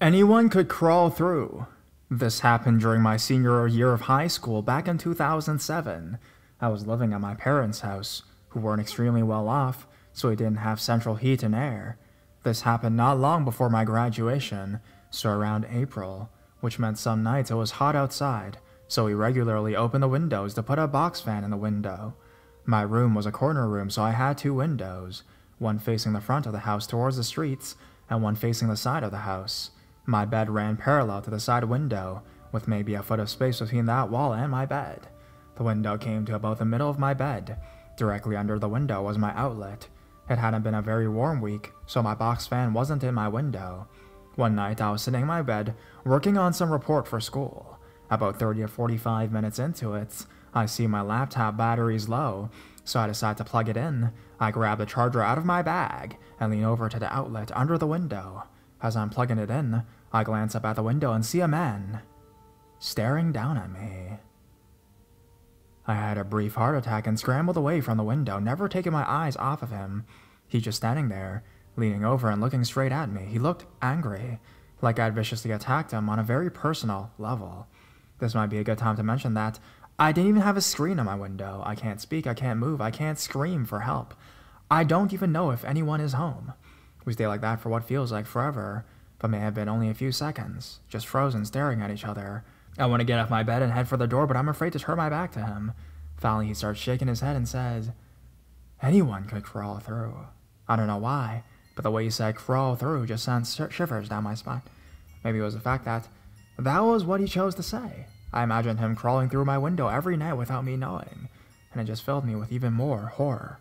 Anyone could crawl through. This happened during my senior year of high school back in 2007. I was living at my parents' house, who weren't extremely well off, so we didn't have central heat and air. This happened not long before my graduation, so around April, which meant some nights it was hot outside, so we regularly opened the windows to put a box fan in the window. My room was a corner room, so I had two windows, one facing the front of the house towards the streets, and one facing the side of the house. My bed ran parallel to the side window, with maybe a foot of space between that wall and my bed. The window came to about the middle of my bed. Directly under the window was my outlet. It hadn't been a very warm week, so my box fan wasn't in my window. One night I was sitting in my bed, working on some report for school. About 30 or 45 minutes into it, I see my laptop battery's low, so I decide to plug it in. I grab the charger out of my bag and lean over to the outlet under the window. As I'm plugging it in, I glance up at the window and see a man staring down at me. I had a brief heart attack and scrambled away from the window, never taking my eyes off of him. He's just standing there, leaning over and looking straight at me. He looked angry, like I'd viciously attacked him on a very personal level. This might be a good time to mention that I didn't even have a screen on my window. I can't speak, I can't move, I can't scream for help. I don't even know if anyone is home. We stay like that for what feels like forever, but may have been only a few seconds, just frozen staring at each other. I want to get off my bed and head for the door, but I'm afraid to turn my back to him. Finally, he starts shaking his head and says, "Anyone could crawl through." I don't know why, but the way he said crawl through just sent shivers down my spine. Maybe it was the fact that was what he chose to say. I imagined him crawling through my window every night without me knowing, and it just filled me with even more horror.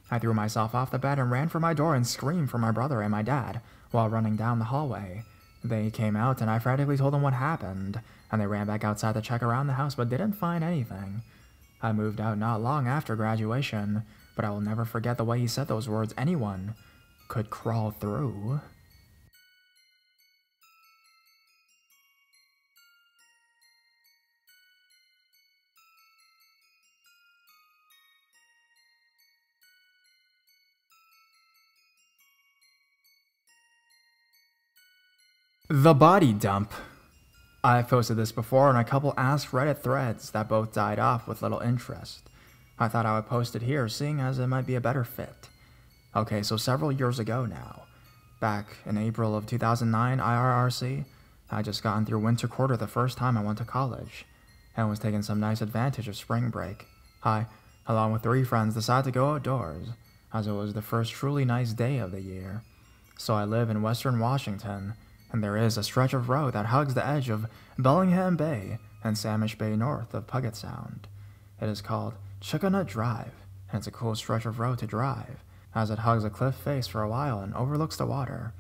I threw myself off the bed and ran for my door and screamed for my brother and my dad while running down the hallway. They came out and I frantically told them what happened, and they ran back outside to check around the house but didn't find anything. I moved out not long after graduation, but I will never forget the way he said those words, "Anyone could crawl through." The body dump. I've posted this before and a couple Ask Reddit threads that both died off with little interest. I thought I would post it here, seeing as it might be a better fit. Okay, so several years ago now, back in April of 2009 IRRC, I just gotten through winter quarter the first time I went to college, and was taking some nice advantage of spring break. I, along with 3 friends, decided to go outdoors, as it was the first truly nice day of the year. So I live in western Washington, and there is a stretch of road that hugs the edge of Bellingham Bay and Samish Bay north of Puget Sound. It is called Chuckanut Drive, and it's a cool stretch of road to drive, as it hugs a cliff face for a while and overlooks the water.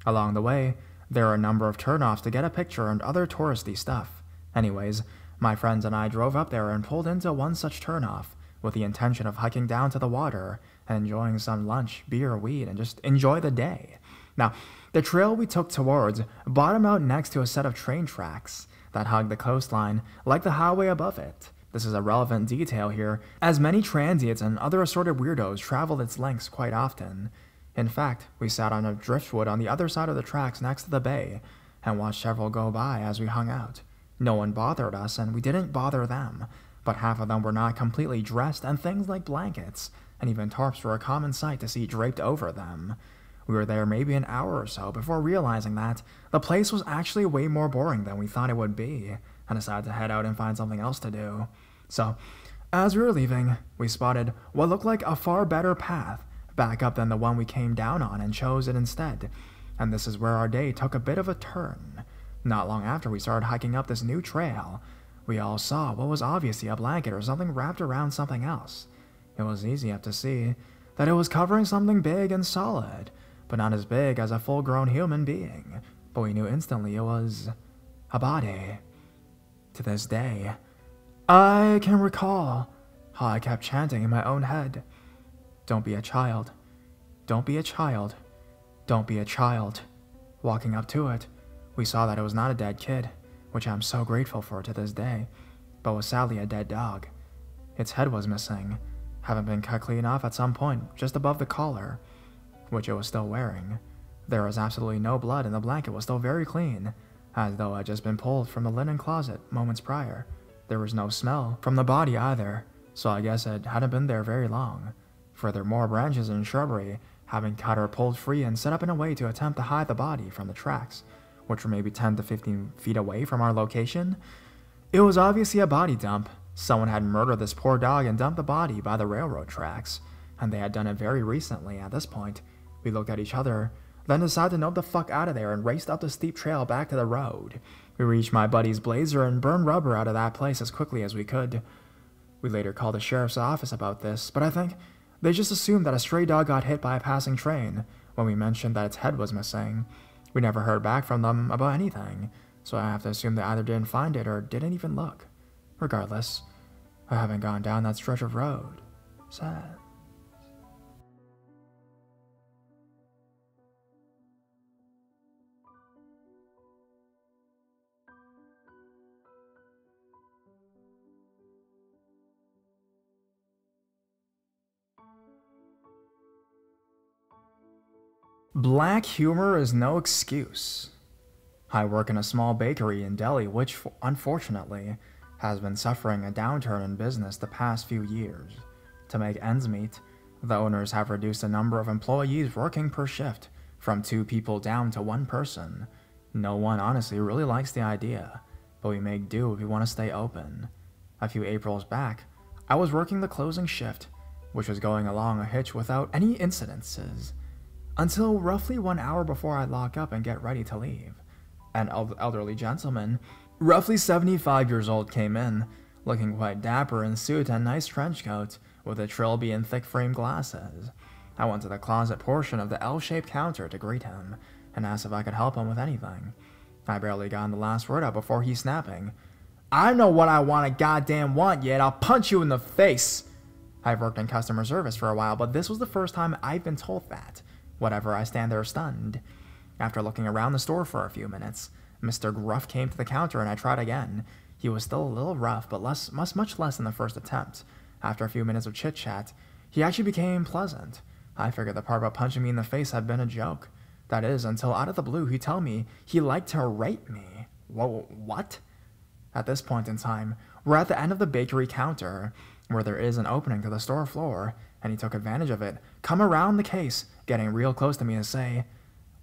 Along the way, there are a number of turnoffs to get a picture and other touristy stuff. Anyways, my friends and I drove up there and pulled into one such turnoff, with the intention of hiking down to the water and enjoying some lunch, beer, weed, and just enjoy the day. Now, the trail we took towards bottomed out next to a set of train tracks that hugged the coastline like the highway above it. This is a relevant detail here, as many transients and other assorted weirdos traveled its lengths quite often. In fact, we sat on a driftwood on the other side of the tracks next to the bay and watched several go by as we hung out. No one bothered us, and we didn't bother them, but half of them were not completely dressed, and things like blankets and even tarps were a common sight to see draped over them. We were there maybe an hour or so before realizing that the place was actually way more boring than we thought it would be, and decided to head out and find something else to do. So, as we were leaving, we spotted what looked like a far better path back up than the one we came down on and chose it instead. And this is where our day took a bit of a turn. Not long after we started hiking up this new trail, we all saw what was obviously a blanket or something wrapped around something else. It was easy enough to see that it was covering something big and solid, but not as big as a full-grown human being. But we knew instantly it was a body. To this day, I can recall how I kept chanting in my own head, "Don't be a child. Don't be a child. Don't be a child." Walking up to it, we saw that it was not a dead kid, which I'm so grateful for to this day, but was sadly a dead dog. Its head was missing, having been cut clean off at some point just above the collar, which it was still wearing. There was absolutely no blood and the blanket was still very clean, as though it had just been pulled from the linen closet moments prior. There was no smell from the body either, so I guess it hadn't been there very long. Furthermore, branches and shrubbery had been cut or pulled free and set up in a way to attempt to hide the body from the tracks, which were maybe 10 to 15 feet away from our location. It was obviously a body dump. Someone had murdered this poor dog and dumped the body by the railroad tracks, and they had done it very recently. At this point, we looked at each other, then decided to nope the fuck out of there and raced up the steep trail back to the road. We reached my buddy's blazer and burned rubber out of that place as quickly as we could. We later called the sheriff's office about this, but I think they just assumed that a stray dog got hit by a passing train when we mentioned that its head was missing. We never heard back from them about anything, so I have to assume they either didn't find it or didn't even look. Regardless, I haven't gone down that stretch of road. Sad. Black humor is no excuse. I work in a small bakery in Delhi, which unfortunately has been suffering a downturn in business the past few years. To make ends meet, the owners have reduced the number of employees working per shift from 2 people down to 1 person. No one honestly really likes the idea, but we make do if we want to stay open. A few Aprils back, I was working the closing shift, which was going along a hitch without any incidences, until roughly 1 hour before I lock up and get ready to leave. An elderly gentleman, roughly 75 years old, came in, looking quite dapper in suit and nice trench coat, with a trilby and thick frame glasses. I went to the closet portion of the L-shaped counter to greet him, and asked if I could help him with anything. I barely got the last word out before he snapping, "I know what I goddamn want yet, I'll punch you in the face!" I've worked in customer service for a while, but this was the first time I've been told that. Whatever, I stand there stunned. After looking around the store for a few minutes, Mr. Gruff came to the counter and I tried again. He was still a little rough, but much less than the first attempt. After a few minutes of chit-chat, he actually became pleasant. I figured the part about punching me in the face had been a joke. That is, until out of the blue he told me he liked to rape me. Whoa, what? At this point in time, we're at the end of the bakery counter, where there is an opening to the store floor, and he took advantage of it, come around the case, getting real close to me to say,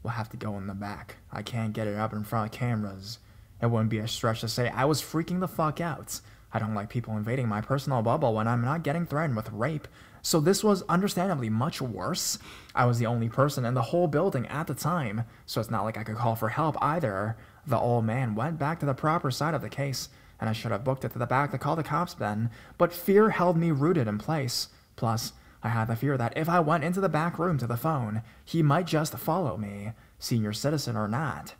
"We'll have to go in the back. I can't get it up in front of cameras." It wouldn't be a stretch to say I was freaking the fuck out. I don't like people invading my personal bubble when I'm not getting threatened with rape, so this was understandably much worse. I was the only person in the whole building at the time, so it's not like I could call for help either. The old man went back to the proper side of the case, and I should have booked it to the back to call the cops then, but fear held me rooted in place. Plus, I had the fear that if I went into the back room to the phone, he might just follow me, senior citizen or not.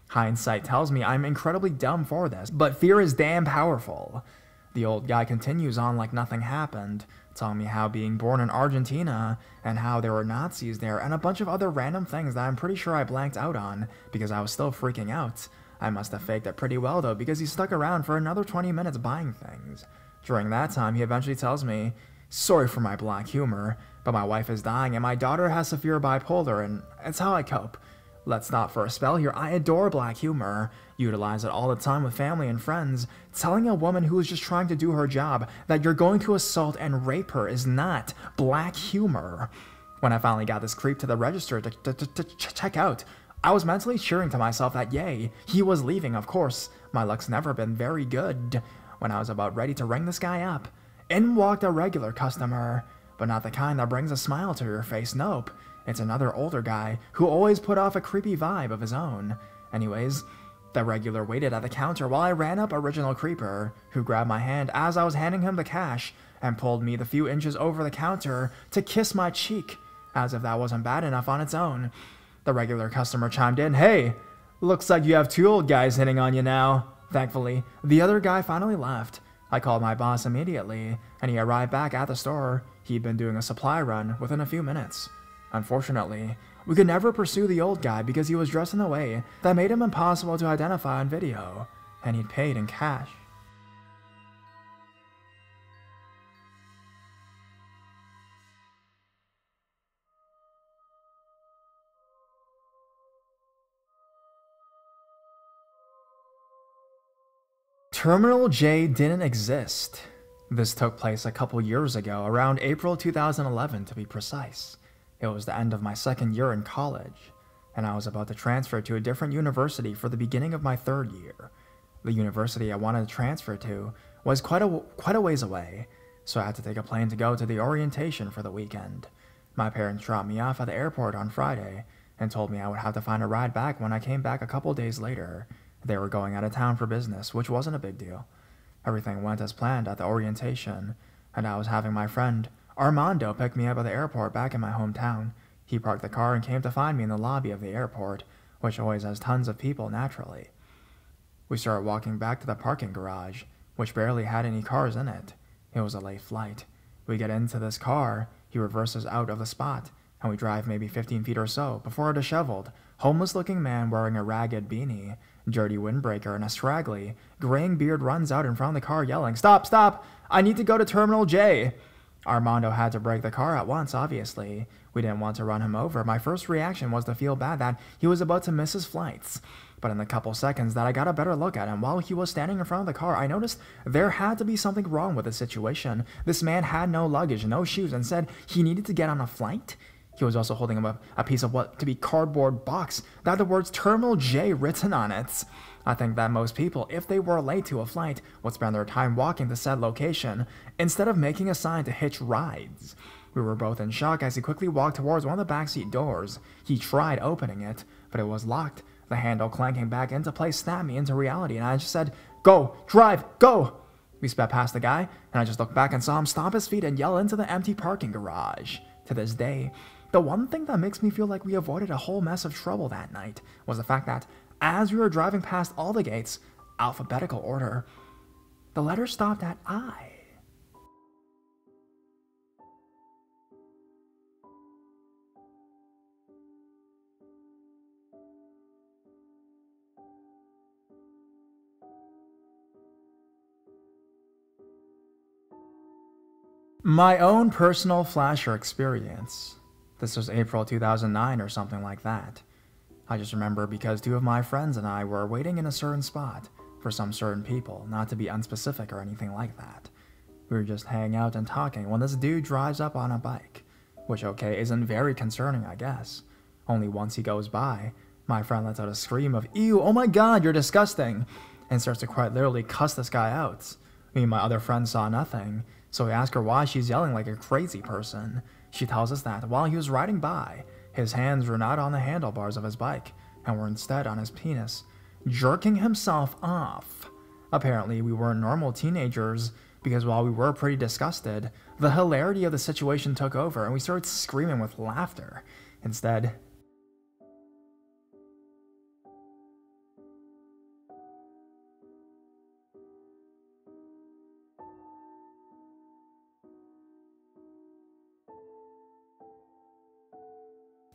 Hindsight tells me I'm incredibly dumb for this, but fear is damn powerful. The old guy continues on like nothing happened, telling me how being born in Argentina, and how there were Nazis there, and a bunch of other random things that I'm pretty sure I blanked out on, because I was still freaking out. I must have faked it pretty well though, because he stuck around for another 20 minutes buying things. During that time, he eventually tells me, "Sorry for my black humor, but my wife is dying and my daughter has severe bipolar and it's how I cope. Let's stop for a spell here. I adore black humor. Utilize it all the time with family and friends. Telling a woman who is just trying to do her job that you're going to assault and rape her is not black humor." When I finally got this creep to the register to check out, I was mentally cheering to myself that yay, he was leaving, of course. My luck's never been very good. When I was about ready to ring this guy up, in walked a regular customer, but not the kind that brings a smile to your face, nope. It's another older guy who always put off a creepy vibe of his own. Anyways, the regular waited at the counter while I ran up original creeper, who grabbed my hand as I was handing him the cash and pulled me the few inches over the counter to kiss my cheek, as if that wasn't bad enough on its own. The regular customer chimed in, "Hey, looks like you have 2 old guys hitting on you now." Thankfully, the other guy finally left. I called my boss immediately, and he arrived back at the store. He'd been doing a supply run within a few minutes. Unfortunately, we could never pursue the old guy because he was dressed in a way that made him impossible to identify on video, and he'd paid in cash. Terminal J didn't exist. This took place a couple years ago, around April 2011 to be precise. It was the end of my second year in college, and I was about to transfer to a different university for the beginning of my third year. The university I wanted to transfer to was quite a ways away, so I had to take a plane to go to the orientation for the weekend. My parents dropped me off at the airport on Friday and told me I would have to find a ride back when I came back a couple days later. They were going out of town for business, which wasn't a big deal. Everything went as planned at the orientation, and I was having my friend Armando pick me up at the airport back in my hometown. He parked the car and came to find me in the lobby of the airport, which always has tons of people naturally. We started walking back to the parking garage, which barely had any cars in it. It was a late flight. We get into this car, he reverses out of the spot, and we drive maybe 15 feet or so before a disheveled, homeless-looking man wearing a ragged beanie, dirty windbreaker, and a straggly, graying beard runs out in front of the car yelling, "Stop, stop! I need to go to Terminal J!" Armando had to brake the car at once, obviously. We didn't want to run him over. My first reaction was to feel bad that he was about to miss his flights. But in the couple seconds that I got a better look at him while he was standing in front of the car, I noticed there had to be something wrong with the situation. This man had no luggage, no shoes, and said he needed to get on a flight. He was also holding up a piece of what to be cardboard box that had the words Terminal J written on it. I think that most people, if they were late to a flight, would spend their time walking to said location instead of making a sign to hitch rides. We were both in shock as he quickly walked towards one of the backseat doors. He tried opening it, but it was locked. The handle clanking back into place snapped me into reality, and I just said, "Go! Drive! Go!" We sped past the guy, and I just looked back and saw him stomp his feet and yell into the empty parking garage. To this day, the one thing that makes me feel like we avoided a whole mess of trouble that night was the fact that, as we were driving past all the gates, alphabetical order, the letter stopped at I. My own personal flasher experience. This was April 2009 or something like that. I just remember because two of my friends and I were waiting in a certain spot for some certain people, not to be unspecific or anything like that. We were just hanging out and talking when this dude drives up on a bike, which okay, isn't very concerning, I guess. Only once he goes by, my friend lets out a scream of, "Ew, oh my god, you're disgusting," and starts to quite literally cuss this guy out. Me and my other friend saw nothing, so we ask her why she's yelling like a crazy person. She tells us that while he was riding by, his hands were not on the handlebars of his bike, and were instead on his penis, jerking himself off. Apparently, we weren't normal teenagers, because while we were pretty disgusted, the hilarity of the situation took over, and we started screaming with laughter. Instead,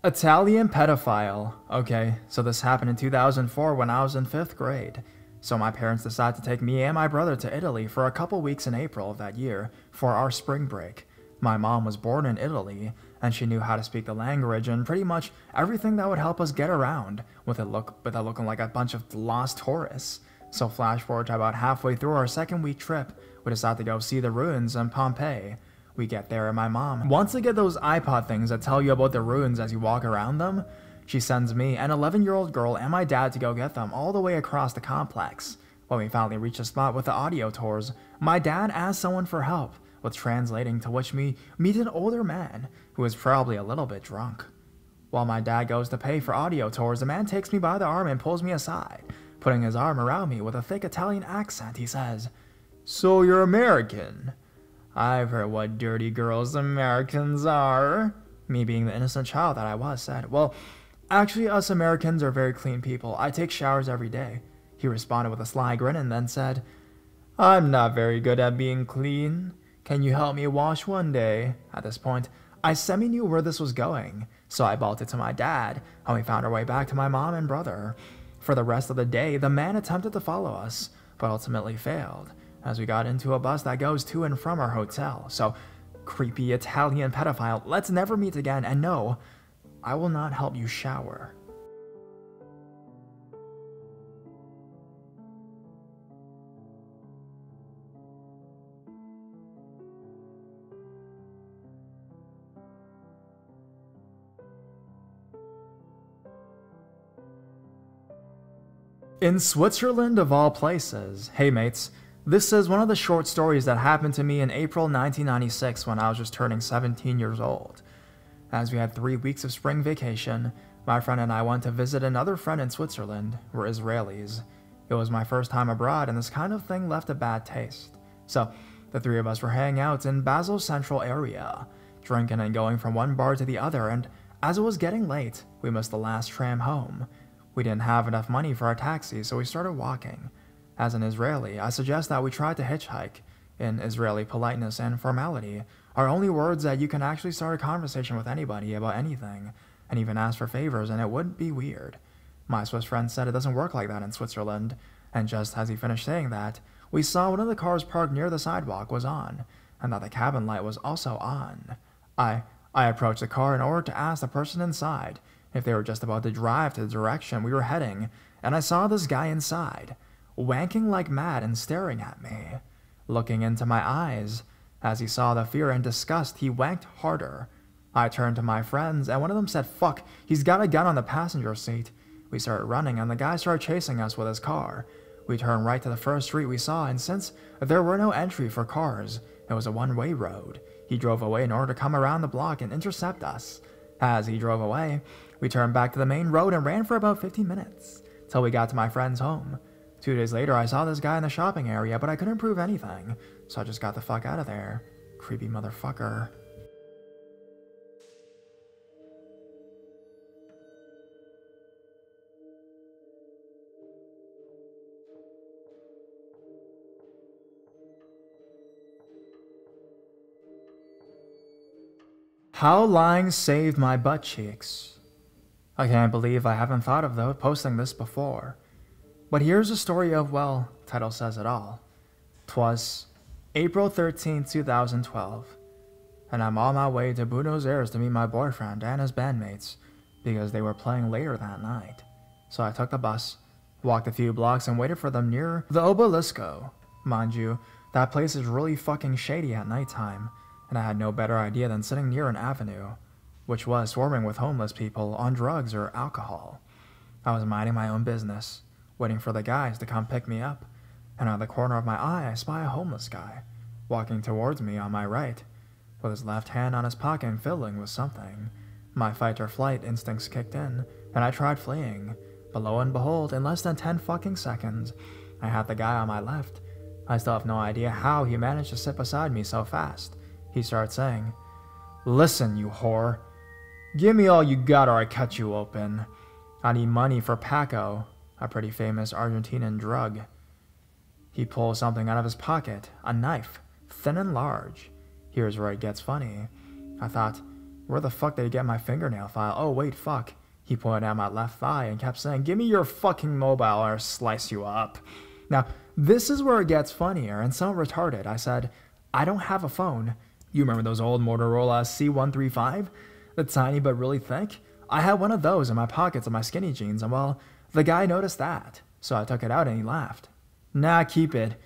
Italian pedophile. Okay, so this happened in 2004 when I was in 5th grade. So my parents decided to take me and my brother to Italy for a couple weeks in April of that year for our spring break. My mom was born in Italy, and she knew how to speak the language and pretty much everything that would help us get around without looking like a bunch of lost tourists. So flash forward to about halfway through our second week trip, we decided to go see the ruins in Pompeii. We get there and my mom wants to get those iPod things that tell you about the ruins as you walk around them. She sends me, an 11-year-old girl, and my dad to go get them all the way across the complex. When we finally reach the spot with the audio tours, my dad asks someone for help with translating, to which we meet an older man who is probably a little bit drunk. While my dad goes to pay for audio tours, the man takes me by the arm and pulls me aside. Putting his arm around me with a thick Italian accent, he says, "So you're American? I've heard what dirty girls Americans are." Me being the innocent child that I was said, "Well, actually us Americans are very clean people. I take showers every day." He responded with a sly grin and then said, "I'm not very good at being clean. Can you help me wash one day?" At this point, I semi-knew where this was going, so I bolted to my dad, and we found our way back to my mom and brother. For the rest of the day, the man attempted to follow us, but ultimately failed, as we got into a bus that goes to and from our hotel. So, creepy Italian pedophile, let's never meet again, and no, I will not help you shower. In Switzerland of all places. Hey mates, this is one of the short stories that happened to me in April 1996 when I was just turning 17 years old. As we had 3 weeks of spring vacation, my friend and I went to visit another friend in Switzerland. We're Israelis. It was my first time abroad and this kind of thing left a bad taste. So, the three of us were hanging out in Basel's central area, drinking and going from one bar to the other, and as it was getting late, we missed the last tram home. We didn't have enough money for our taxi, so we started walking. As an Israeli, I suggest that we try to hitchhike. In Israeli politeness and formality are only words that you can actually start a conversation with anybody about anything, and even ask for favors, and it wouldn't be weird. My Swiss friend said it doesn't work like that in Switzerland, and just as he finished saying that, we saw one of the cars parked near the sidewalk was on, and that the cabin light was also on. I approached the car in order to ask the person inside if they were just about to drive to the direction we were heading, and I saw this guy inside, wanking like mad and staring at me, looking into my eyes. As he saw the fear and disgust, he wanked harder. I turned to my friends, and one of them said, "Fuck, he's got a gun on the passenger seat." We started running, and the guy started chasing us with his car. We turned right to the first street we saw, and since there were no entry for cars, it was a one-way road. He drove away in order to come around the block and intercept us. As he drove away, we turned back to the main road and ran for about 15 minutes, till we got to my friend's home. 2 days later, I saw this guy in the shopping area, but I couldn't prove anything, so I just got the fuck out of there. Creepy motherfucker. How lying saved my butt cheeks. I can't believe I haven't thought of posting this before. But here's a story of, well, title says it all. 'Twas April 13th, 2012, and I'm on my way to Buenos Aires to meet my boyfriend and his bandmates because they were playing later that night. So I took the bus, walked a few blocks, and waited for them near the Obelisco. Mind you, that place is really fucking shady at nighttime, and I had no better idea than sitting near an avenue, which was swarming with homeless people on drugs or alcohol. I was minding my own business, waiting for the guys to come pick me up, and out of the corner of my eye I spy a homeless guy, walking towards me on my right, with his left hand on his pocket and fiddling with something. My fight or flight instincts kicked in, and I tried fleeing, but lo and behold, in less than 10 fucking seconds, I had the guy on my left. I still have no idea how he managed to sit beside me so fast. He started saying, "Listen, you whore. Give me all you got or I cut you open. I need money for Paco, a pretty famous Argentinian drug." He pulls something out of his pocket, a knife, thin and large. Here's where it gets funny. I thought, where the fuck did he get my fingernail file? Oh wait, fuck. He pointed at my left thigh and kept saying, "Give me your fucking mobile or I'll slice you up." Now, this is where it gets funnier and so retarded. I said, "I don't have a phone." You remember those old Motorola C135? The tiny but really thick? I had one of those in my pockets of my skinny jeans, and well, the guy noticed that, so I took it out and he laughed. "Nah, keep it.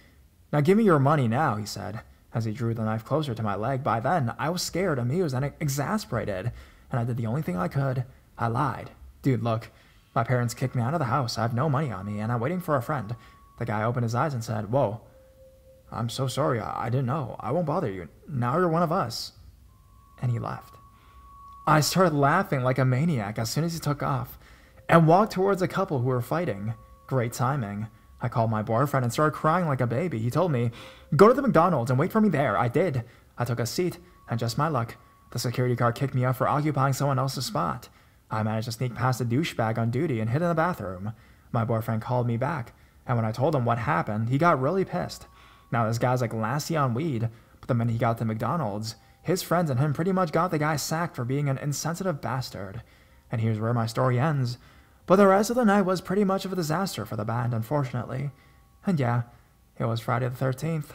Now give me your money now," he said, as he drew the knife closer to my leg. By then, I was scared, amused, and exasperated, and I did the only thing I could. I lied. "Dude, look, my parents kicked me out of the house. I have no money on me, and I'm waiting for a friend." The guy opened his eyes and said, "Whoa. I'm so sorry, I didn't know. I won't bother you. Now you're one of us." And he left. I started laughing like a maniac as soon as he took off, and walked towards a couple who were fighting. Great timing. I called my boyfriend and started crying like a baby. He told me, "Go to the McDonald's and wait for me there." I did. I took a seat, and just my luck, the security guard kicked me out for occupying someone else's spot. I managed to sneak past the douchebag on duty and hid in the bathroom. My boyfriend called me back, and when I told him what happened, he got really pissed. Now this guy's like Lassie on weed, but the minute he got to McDonald's, his friends and him pretty much got the guy sacked for being an insensitive bastard. And here's where my story ends. But the rest of the night was pretty much of a disaster for the band, unfortunately. And yeah, it was Friday the 13th.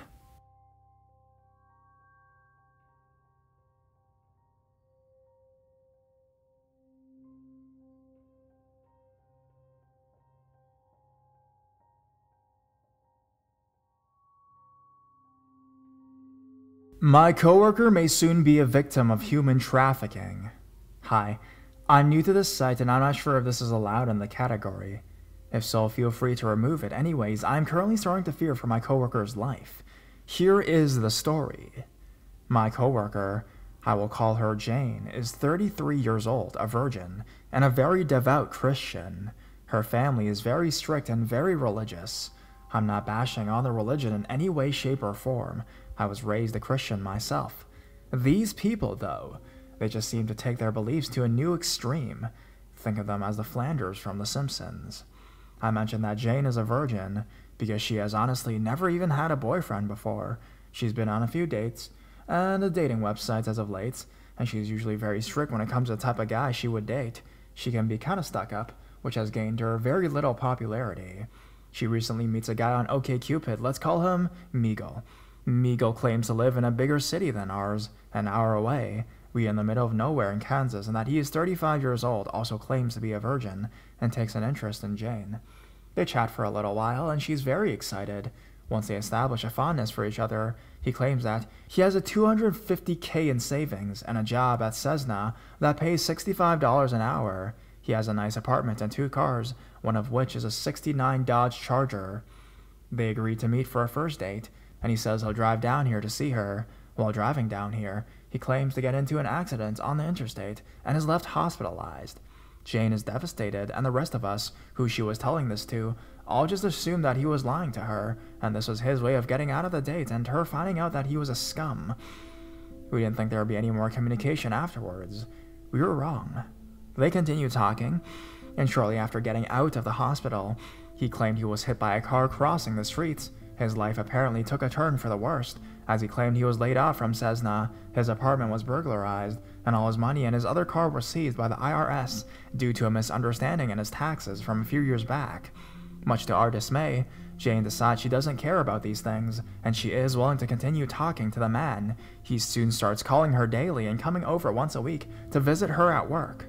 My coworker may soon be a victim of human trafficking. Hi, I'm new to this site and I'm not sure if this is allowed in the category. If so, feel free to remove it. Anyways, I'm currently starting to fear for my coworker's life. Here is the story. My coworker, I will call her Jane, is 33 years old, a virgin, and a very devout Christian. Her family is very strict and very religious. I'm not bashing on the religion in any way, shape, or form. I was raised a Christian myself. These people, though, they just seem to take their beliefs to a new extreme. Think of them as the Flanders from The Simpsons. I mentioned that Jane is a virgin because she has honestly never even had a boyfriend before. She's been on a few dates and the dating websites as of late, and she's usually very strict when it comes to the type of guy she would date. She can be kind of stuck up, which has gained her very little popularity. She recently meets a guy on OkCupid. Let's call him Miguel. Miguel claims to live in a bigger city than ours, an hour away. We in the middle of nowhere in Kansas, and that he is 35 years old, also claims to be a virgin, and takes an interest in Jane. They chat for a little while, and she's very excited. Once they establish a fondness for each other, he claims that he has a $250K in savings and a job at Cessna that pays $65 an hour. He has a nice apartment and 2 cars, one of which is a '69 Dodge Charger. They agree to meet for a first date, and he says he'll drive down here to see her. While driving down here, he claims to get into an accident on the interstate and is left hospitalized. Jane is devastated, and the rest of us, who she was telling this to, all just assumed that he was lying to her, and this was his way of getting out of the date and her finding out that he was a scum. We didn't think there would be any more communication afterwards. We were wrong. They continued talking, and shortly after getting out of the hospital, he claimed he was hit by a car crossing the streets. His life apparently took a turn for the worst, as he claimed he was laid off from Cessna, his apartment was burglarized, and all his money and his other car were seized by the IRS due to a misunderstanding in his taxes from a few years back. Much to our dismay, Jane decides she doesn't care about these things, and she is willing to continue talking to the man. He soon starts calling her daily and coming over once a week to visit her at work.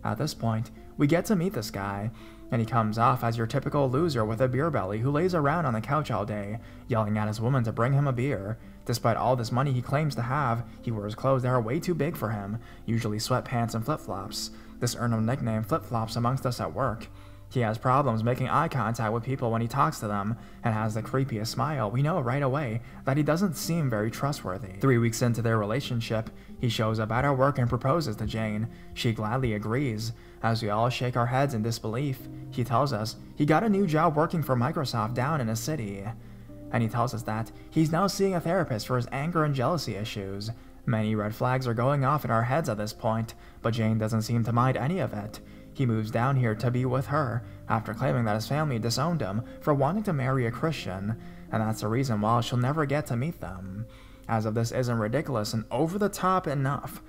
At this point, we get to meet this guy, and he comes off as your typical loser with a beer belly who lays around on the couch all day, yelling at his woman to bring him a beer. Despite all this money he claims to have, he wears clothes that are way too big for him, usually sweatpants and flip-flops. This earned him the nickname Flip-Flops amongst us at work. He has problems making eye contact with people when he talks to them, and has the creepiest smile. We know right away that he doesn't seem very trustworthy. 3 weeks into their relationship, he shows up at our work and proposes to Jane. She gladly agrees. As we all shake our heads in disbelief, he tells us he got a new job working for Microsoft down in his city. And he tells us that he's now seeing a therapist for his anger and jealousy issues. Many red flags are going off in our heads at this point, but Jane doesn't seem to mind any of it. He moves down here to be with her, after claiming that his family disowned him for wanting to marry a Christian, and that's the reason why she'll never get to meet them. As if this isn't ridiculous and over the top enough,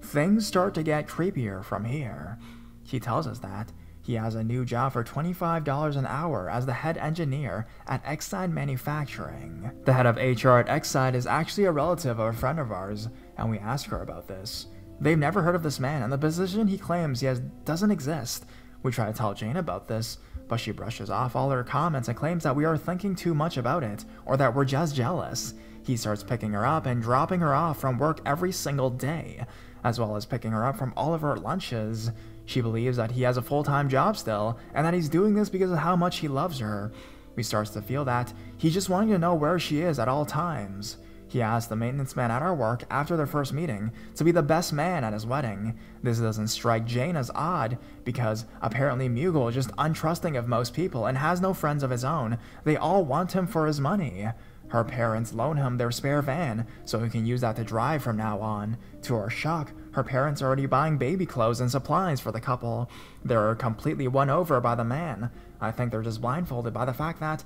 things start to get creepier from here. He tells us that he has a new job for $25 an hour as the head engineer at Exide Manufacturing. The head of HR at Exide is actually a relative of a friend of ours, and we ask her about this. They've never heard of this man, and the position he claims he has doesn't exist. We try to tell Jane about this, but she brushes off all her comments and claims that we are thinking too much about it, or that we're just jealous. He starts picking her up and dropping her off from work every single day, as well as picking her up from all of her lunches. She believes that he has a full-time job still, and that he's doing this because of how much he loves her. We starts to feel that he's just wanting to know where she is at all times. He asked the maintenance man at our work after their first meeting to be the best man at his wedding. This doesn't strike Jane as odd, because apparently Miguel is just untrusting of most people and has no friends of his own. They all want him for his money. Her parents loan him their spare van, so he can use that to drive from now on. To our shock, her parents are already buying baby clothes and supplies for the couple. They're completely won over by the man. I think they're just blindfolded by the fact that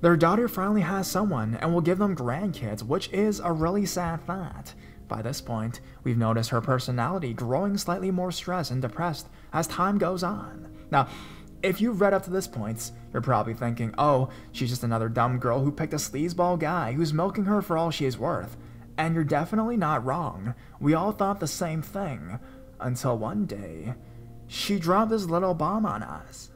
their daughter finally has someone and will give them grandkids, which is a really sad thought. By this point, we've noticed her personality growing slightly more stressed and depressed as time goes on. Now, if you've read up to this point, you're probably thinking, oh, she's just another dumb girl who picked a sleazeball guy who's milking her for all she is worth. And you're definitely not wrong. We all thought the same thing. Until one day, she dropped this little bomb on us.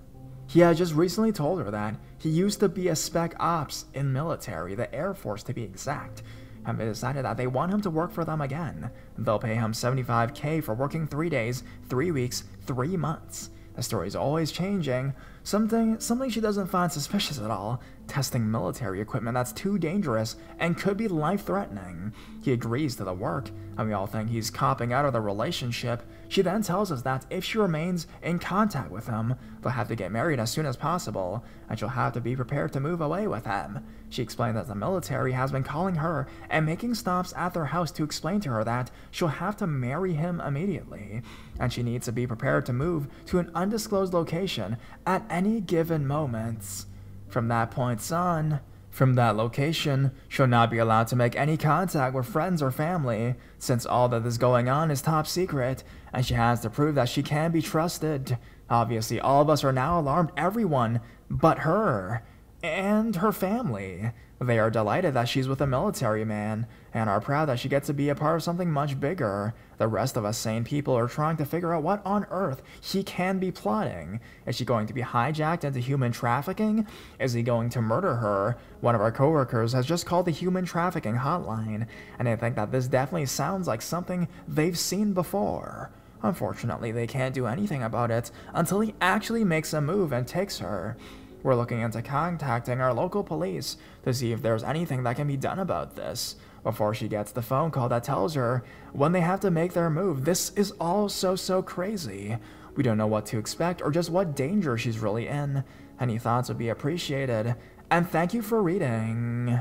He had just recently told her that he used to be a spec ops in military, the Air Force to be exact, and they decided that they want him to work for them again. They'll pay him $75K for working 3 days, 3 weeks, 3 months. The story's always changing, Something she doesn't find suspicious at all. Testing military equipment that's too dangerous and could be life-threatening. He agrees to the work, and we all think he's copping out of the relationship. She then tells us that if she remains in contact with him, they'll have to get married as soon as possible, and she'll have to be prepared to move away with him. She explained that the military has been calling her and making stops at their house to explain to her that she'll have to marry him immediately, and she needs to be prepared to move to an undisclosed location at any given moment. From that point on, from that location, she'll not be allowed to make any contact with friends or family, since all that is going on is top secret, and she has to prove that she can be trusted. Obviously, all of us are now alarmed, everyone but her and her family. They are delighted that she's with a military man, and are proud that she gets to be a part of something much bigger. The rest of us sane people are trying to figure out what on earth he can be plotting. Is she going to be hijacked into human trafficking? Is he going to murder her? One of our coworkers has just called the human trafficking hotline, and I think that this definitely sounds like something they've seen before. Unfortunately, they can't do anything about it until he actually makes a move and takes her. We're looking into contacting our local police to see if there's anything that can be done about this before she gets the phone call that tells her when they have to make their move. This is all so crazy. We don't know what to expect or just what danger she's really in. Any thoughts would be appreciated, and thank you for reading.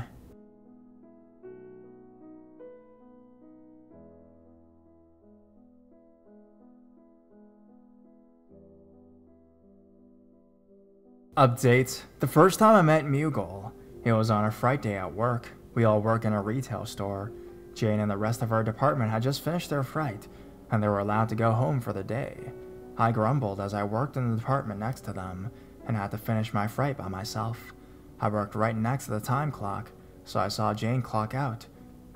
Update. The first time I met Mugel, it was on a Fright day at work. We all work in a retail store. Jane and the rest of our department had just finished their fright, and they were allowed to go home for the day. I grumbled as I worked in the department next to them, and had to finish my fright by myself. I worked right next to the time clock, so I saw Jane clock out.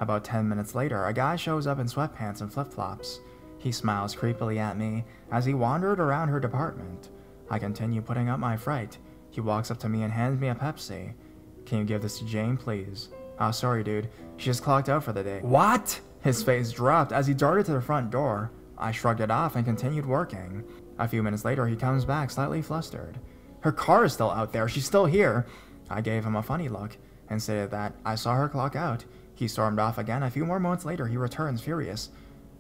About 10 minutes later, a guy shows up in sweatpants and flip-flops. He smiles creepily at me as he wandered around her department. I continue putting up my fright. He walks up to me and hands me a Pepsi. Can you give this to Jane, please? Oh, sorry, dude. She just clocked out for the day. What? His face dropped as he darted to the front door. I shrugged it off and continued working. A few minutes later, he comes back slightly flustered. Her car is still out there. She's still here. I gave him a funny look and stated that I saw her clock out. He stormed off again. A few more moments later, he returns furious.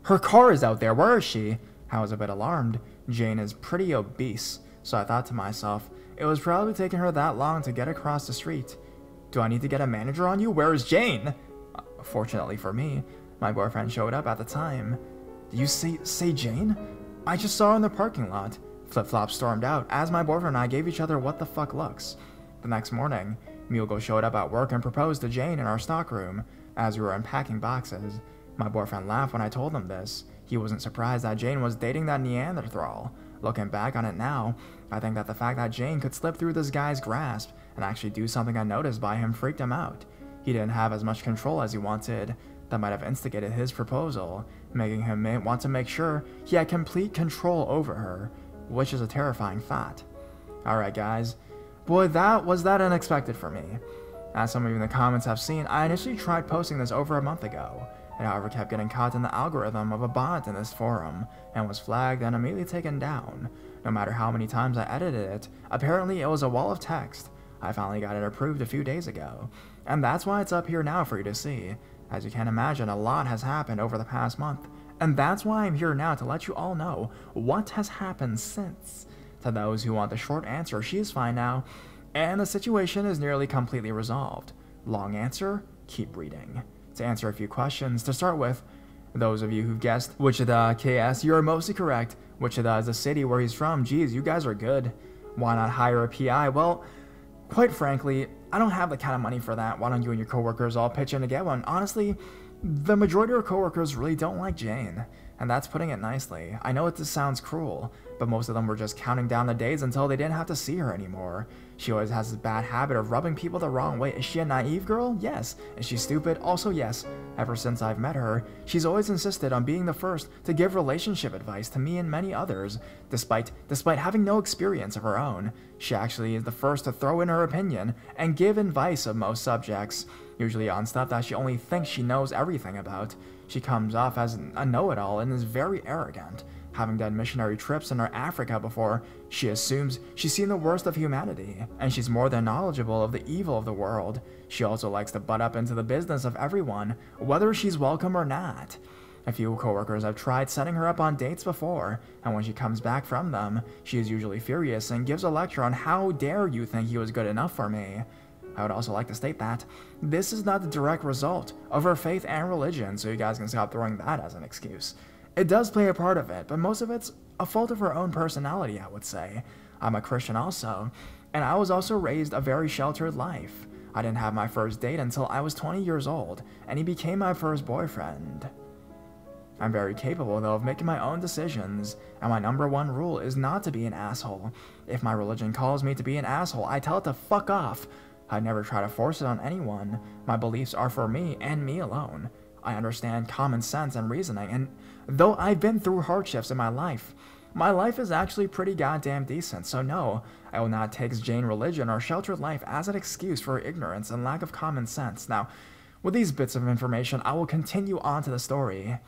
Her car is out there. Where is she? I was a bit alarmed. Jane is pretty obese, so I thought to myself, it was probably taking her that long to get across the street. Do I need to get a manager on you? Where is Jane? Fortunately for me, my boyfriend showed up at the time. Did you say Jane? I just saw her in the parking lot. Flip-Flop stormed out as my boyfriend and I gave each other what the fuck looks. The next morning, Mugo showed up at work and proposed to Jane in our stockroom as we were unpacking boxes. My boyfriend laughed when I told him this. He wasn't surprised that Jane was dating that Neanderthal. Looking back on it now, I think that the fact that Jane could slip through this guy's grasp and actually do something unnoticed by him freaked him out. He didn't have as much control as he wanted. That might have instigated his proposal, making him want to make sure he had complete control over her, which is a terrifying thought. Alright guys, boy was that unexpected for me. As some of you in the comments have seen, I initially tried posting this over a month ago. It however kept getting caught in the algorithm of a bot in this forum, and was flagged and immediately taken down. No matter how many times I edited it, apparently it was a wall of text. I finally got it approved a few days ago, and that's why it's up here now for you to see. As you can imagine, a lot has happened over the past month, and that's why I'm here now to let you all know what has happened since. To those who want the short answer, she is fine now, and the situation is nearly completely resolved. Long answer, keep reading. To answer a few questions, to start with, those of you who've guessed Wichita, KS, you are mostly correct. Wichita is the city where he's from. Geez, you guys are good. Why not hire a PI? Well, quite frankly, I don't have the kind of money for that. Why don't you and your coworkers all pitch in to get one? Honestly, the majority of our coworkers really don't like Jane, and that's putting it nicely. I know this sounds cruel, but most of them were just counting down the days until they didn't have to see her anymore. She always has this bad habit of rubbing people the wrong way. Is she a naive girl? Yes. Is she stupid? Also yes. Ever since I've met her, she's always insisted on being the first to give relationship advice to me and many others. Despite having no experience of her own, she actually is the first to throw in her opinion and give advice of most subjects, usually on stuff that she only thinks she knows everything about. She comes off as a know-it-all and is very arrogant. Having done missionary trips in Africa before, she assumes she's seen the worst of humanity, and she's more than knowledgeable of the evil of the world. She also likes to butt up into the business of everyone, whether she's welcome or not. A few coworkers have tried setting her up on dates before, and when she comes back from them, she is usually furious and gives a lecture on how dare you think he was good enough for me. I would also like to state that this is not the direct result of her faith and religion, so you guys can stop throwing that as an excuse. It does play a part of it, but most of it's a fault of her own personality, I would say. I'm a Christian also, and I was also raised a very sheltered life. I didn't have my first date until I was 20 years old, and he became my first boyfriend. I'm very capable, though, of making my own decisions, and my number one rule is not to be an asshole. If my religion calls me to be an asshole, I tell it to fuck off. I never try to force it on anyone. My beliefs are for me and me alone. I understand common sense and reasoning, and though I've been through hardships in my life is actually pretty goddamn decent, so no, I will not take Jane religion or sheltered life as an excuse for ignorance and lack of common sense. Now, with these bits of information, I will continue on to the story.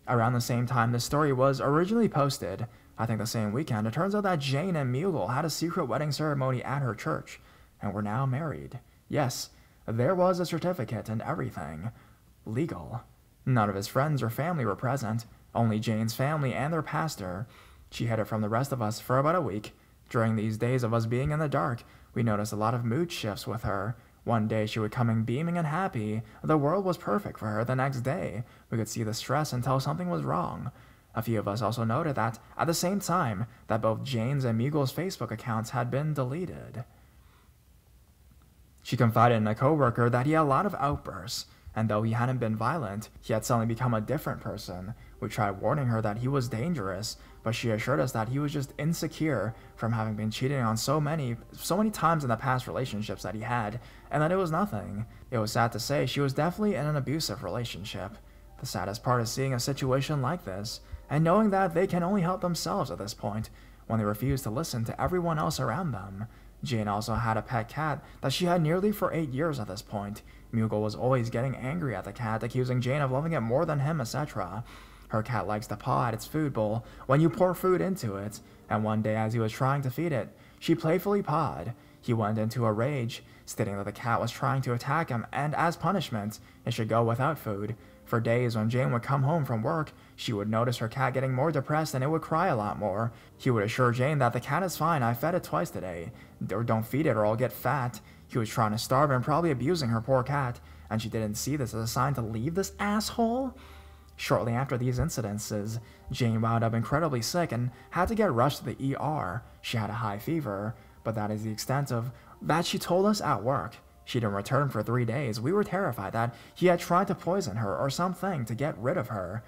Around the same time the story was originally posted, I think the same weekend, it turns out that Jane and Mugel had a secret wedding ceremony at her church, and were now married. Yes, there was a certificate and everything. Legal. None of his friends or family were present, only Jane's family and their pastor. She hid it from the rest of us for about a week. During these days of us being in the dark, we noticed a lot of mood shifts with her. One day she would come in beaming and happy. The world was perfect for her. The next day, we could see the stress and tell something was wrong. A few of us also noted that, at the same time, that both Jane's and Mugel's Facebook accounts had been deleted. She confided in a coworker that he had a lot of outbursts, and though he hadn't been violent, he had suddenly become a different person. We tried warning her that he was dangerous, but she assured us that he was just insecure from having been cheated on so many times in the past relationships that he had, and that it was nothing. It was sad to say she was definitely in an abusive relationship. The saddest part is seeing a situation like this, and knowing that they can only help themselves at this point, when they refuse to listen to everyone else around them. Jane also had a pet cat that she had nearly for 8 years at this point. Mugel was always getting angry at the cat, accusing Jane of loving it more than him, etc. Her cat likes to paw at its food bowl when you pour food into it, and one day as he was trying to feed it, she playfully pawed. He went into a rage, stating that the cat was trying to attack him, and as punishment, it should go without food. For days, when Jane would come home from work, she would notice her cat getting more depressed and it would cry a lot more. He would assure Jane that the cat is fine, I fed it twice today, or don't feed it or I'll get fat. He was trying to starve and probably abusing her poor cat, and she didn't see this as a sign to leave this asshole? Shortly after these incidences, Jane wound up incredibly sick and had to get rushed to the ER. She had a high fever, but that is the extent of that she told us at work. She didn't return for 3 days. We were terrified that he had tried to poison her or something to get rid of her.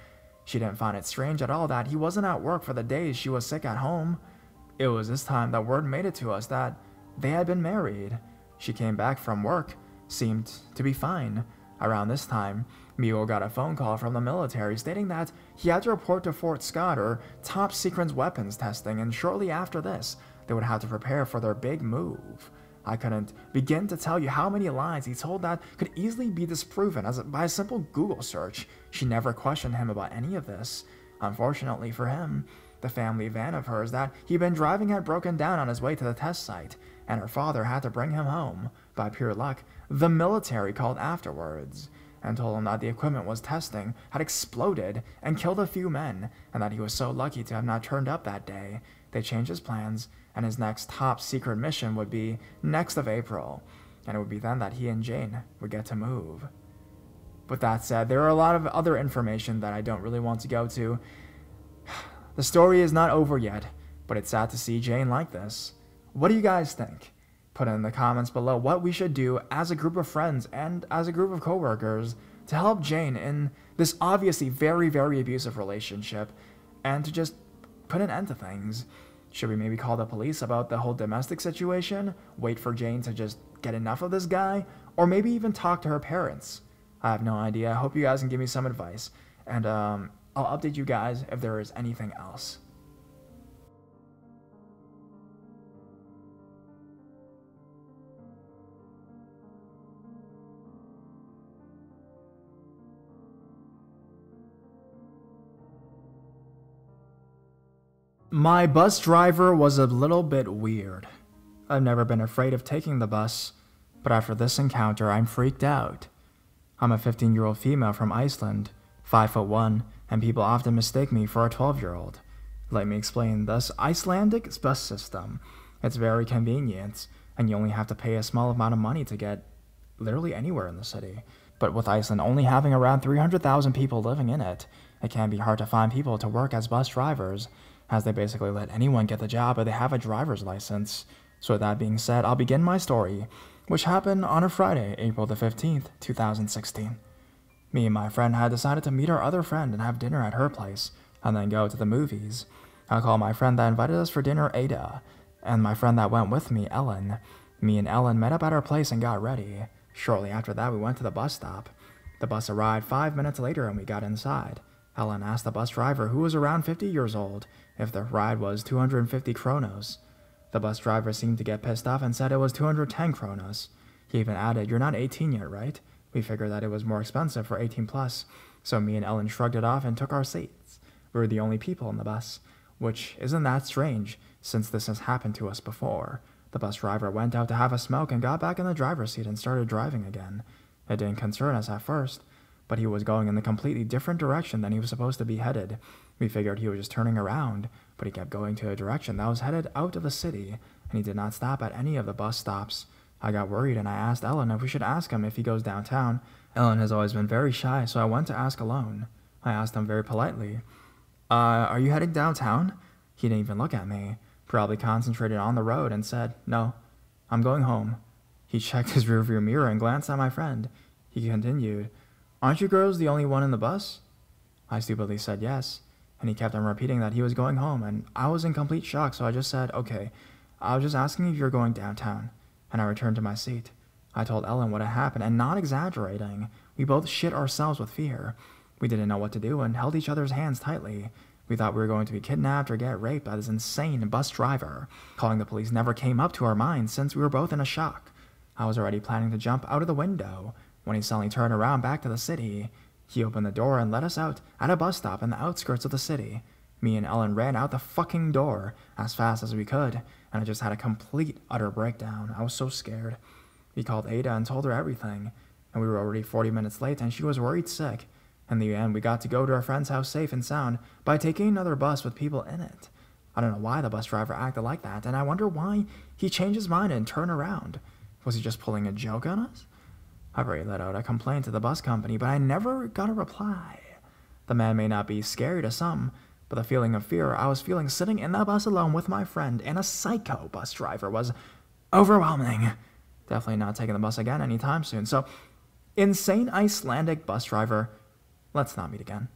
She didn't find it strange at all that he wasn't at work for the days she was sick at home. It was this time that word made it to us that they had been married. She came back from work, seemed to be fine. Around this time, Mugel got a phone call from the military stating that he had to report to Fort Scott or top secret weapons testing, and shortly after this, they would have to prepare for their big move. I couldn't begin to tell you how many lies he told that could easily be disproven by a simple Google search. She never questioned him about any of this. Unfortunately for him, the family van of hers that he'd been driving had broken down on his way to the test site, and her father had to bring him home. By pure luck, the military called afterwards and told him that the equipment was testing had exploded and killed a few men, and that he was so lucky to have not turned up that day. They changed his plans, and his next top secret mission would be next of April, and it would be then that he and Jane would get to move. With that said, there are a lot of other information that I don't really want to go to. The story is not over yet, but it's sad to see Jane like this. What do you guys think? Put in the comments below what we should do as a group of friends and as a group of coworkers to help Jane in this obviously very, very abusive relationship, and to just put an end to things. Should we maybe call the police about the whole domestic situation? Wait for Jane to just get enough of this guy? Or maybe even talk to her parents? I have no idea. I hope you guys can give me some advice. And I'll update you guys if there is anything else. My bus driver was a little bit weird. I've never been afraid of taking the bus, but after this encounter, I'm freaked out. I'm a 15-year-old female from Iceland, 5'1", and people often mistake me for a 12-year-old. Let me explain this Icelandic bus system. It's very convenient, and you only have to pay a small amount of money to get literally anywhere in the city. But with Iceland only having around 300,000 people living in it, it can be hard to find people to work as bus drivers, as they basically let anyone get the job if they have a driver's license. So with that being said, I'll begin my story, which happened on a Friday, April the 15th, 2016. Me and my friend had decided to meet our other friend and have dinner at her place, and then go to the movies. I called my friend that invited us for dinner Ada, and my friend that went with me, Ellen. Me and Ellen met up at our place and got ready. Shortly after that, we went to the bus stop. The bus arrived 5 minutes later and we got inside. Ellen asked the bus driver, who was around 50 years old, if the ride was 250 kronos. The bus driver seemed to get pissed off and said it was 210 kronos. He even added, "You're not 18 yet, right?" We figured that it was more expensive for 18 plus, so me and Ellen shrugged it off and took our seats. We were the only people in the bus, which isn't that strange, since this has happened to us before. The bus driver went out to have a smoke and got back in the driver's seat and started driving again. It didn't concern us at first, but he was going in a completely different direction than he was supposed to be headed. We figured he was just turning around, but he kept going to a direction that was headed out of the city, and he did not stop at any of the bus stops. I got worried and I asked Ellen if we should ask him if he goes downtown. Ellen has always been very shy, so I went to ask alone. I asked him very politely, are you heading downtown?" He didn't even look at me, probably concentrated on the road, and said, "No, I'm going home." He checked his rearview mirror and glanced at my friend. He continued, "Aren't you girls the only one in the bus?" I stupidly said yes, and he kept on repeating that he was going home, and I was in complete shock, so I just said, "Okay, I was just asking if you're going downtown," and I returned to my seat. I told Ellen what had happened, and not exaggerating, we both shit ourselves with fear. We didn't know what to do and held each other's hands tightly. We thought we were going to be kidnapped or get raped by this insane bus driver. Calling the police never came up to our minds since we were both in a shock. I was already planning to jump out of the window when he suddenly turned around back to the city. He opened the door and let us out at a bus stop in the outskirts of the city. Me and Ellen ran out the fucking door as fast as we could, and I just had a complete, utter breakdown. I was so scared. We called Ada and told her everything, and we were already 40 minutes late and she was worried sick. In the end, we got to go to our friend's house safe and sound by taking another bus with people in it. I don't know why the bus driver acted like that, and I wonder why he changed his mind and turned around. Was he just pulling a joke on us? I've already let out a complaint to the bus company, but I never got a reply. The man may not be scary to some, but the feeling of fear I was feeling sitting in the bus alone with my friend and a psycho bus driver was overwhelming. Definitely not taking the bus again anytime soon. So, insane Icelandic bus driver, let's not meet again.